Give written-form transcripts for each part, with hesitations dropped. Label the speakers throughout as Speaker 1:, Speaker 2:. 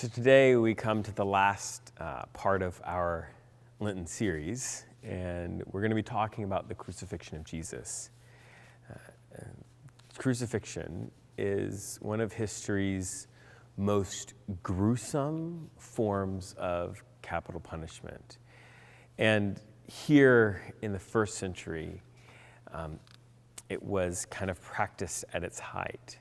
Speaker 1: So today we come to the last part of our Lenten series, and we're going to be talking about the crucifixion of Jesus. Crucifixion is one of history's most gruesome forms of capital punishment. And here in the first century, it was kind of practiced at its height.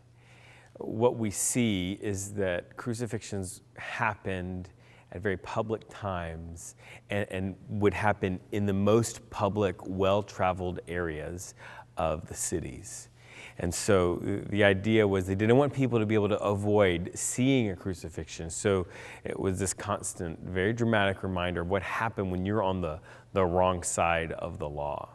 Speaker 1: What we see is that crucifixions happened at very public times and would happen in the most public, well-traveled areas of the cities. And so the idea was they didn't want people to be able to avoid seeing a crucifixion. So it was this constant, very dramatic reminder of what happened when you're on the wrong side of the law.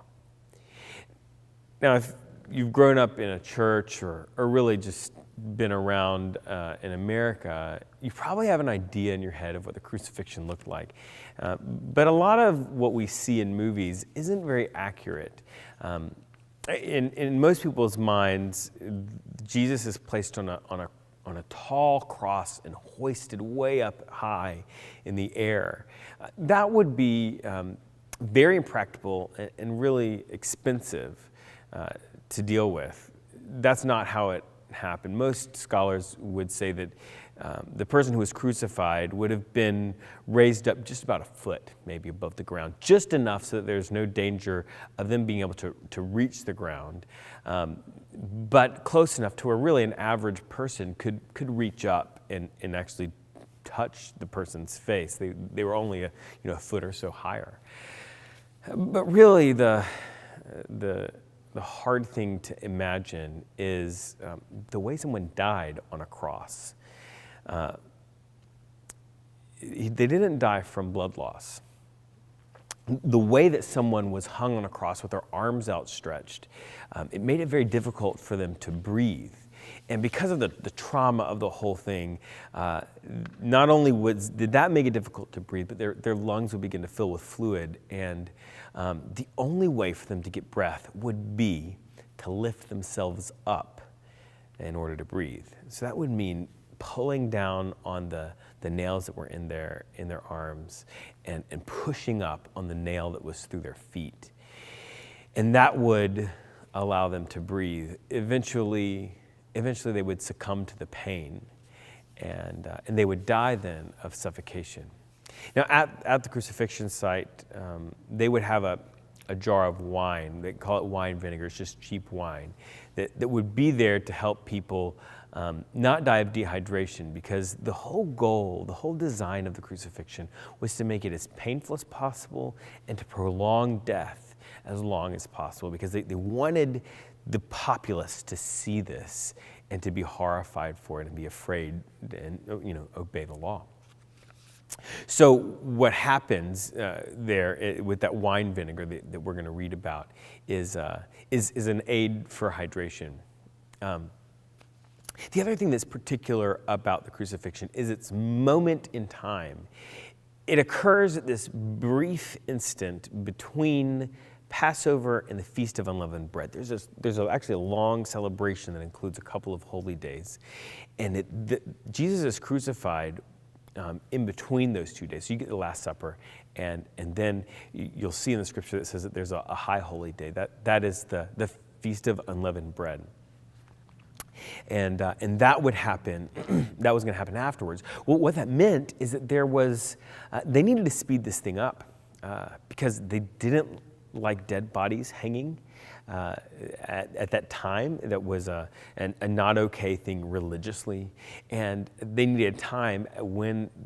Speaker 1: Now, if you've grown up in a church or really just been around in America, you probably have an idea in your head of what the crucifixion looked like. But a lot of what we see in movies isn't very accurate. In most people's minds, Jesus is placed on a tall cross and hoisted way up high in the air. That would be very impractical and really expensive to deal with. That's not how it happened. Most scholars would say that the person who was crucified would have been raised up just about a foot, maybe above the ground, just enough so that there's no danger of them being able to reach the ground, but close enough to where really an average person could reach up and actually touch the person's face. They were only a foot or so higher. But really the hard thing to imagine is the way someone died on a cross. They didn't die from blood loss. The way that someone was hung on a cross with their arms outstretched, it made it very difficult for them to breathe. And because of the trauma of the whole thing, not only did that make it difficult to breathe, but their lungs would begin to fill with fluid. And the only way for them to get breath would be to lift themselves up in order to breathe. So that would mean pulling down on the nails that were in their arms and pushing up on the nail that was through their feet. And that would allow them to breathe. Eventually they would succumb to the pain, and they would die then of suffocation. Now, at the crucifixion site, they would have a jar of wine. They call it wine vinegar. It's just cheap wine that would be there to help people not die of dehydration, because the whole goal, the whole design of the crucifixion was to make it as painful as possible and to prolong death as long as possible, because they wanted the populace to see this and to be horrified for it and be afraid and obey the law. So what happens there with that wine vinegar that we're going to read about is an aid for hydration. The other thing that's particular about the crucifixion is its moment in time. It occurs at this brief instant between Passover and the Feast of Unleavened Bread. There's actually a long celebration that includes a couple of holy days. And Jesus is crucified in between those 2 days. So you get the Last Supper, and then you'll see in the scripture that says that there's a high holy day. That is the Feast of Unleavened Bread. And that would happen, that was going to happen afterwards. Well, what that meant is that they needed to speed this thing up because they didn't like dead bodies hanging at that time. That was a not okay thing religiously. And they needed time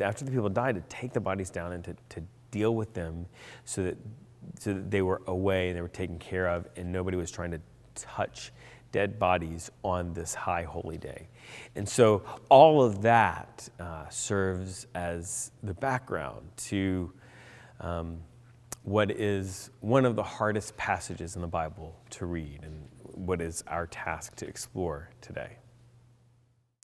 Speaker 1: after the people died to take the bodies down and to deal with them so that they were away and they were taken care of, and nobody was trying to touch dead bodies on this high holy day. And so all of that serves as the background to what is one of the hardest passages in the Bible to read, and what is our task to explore today.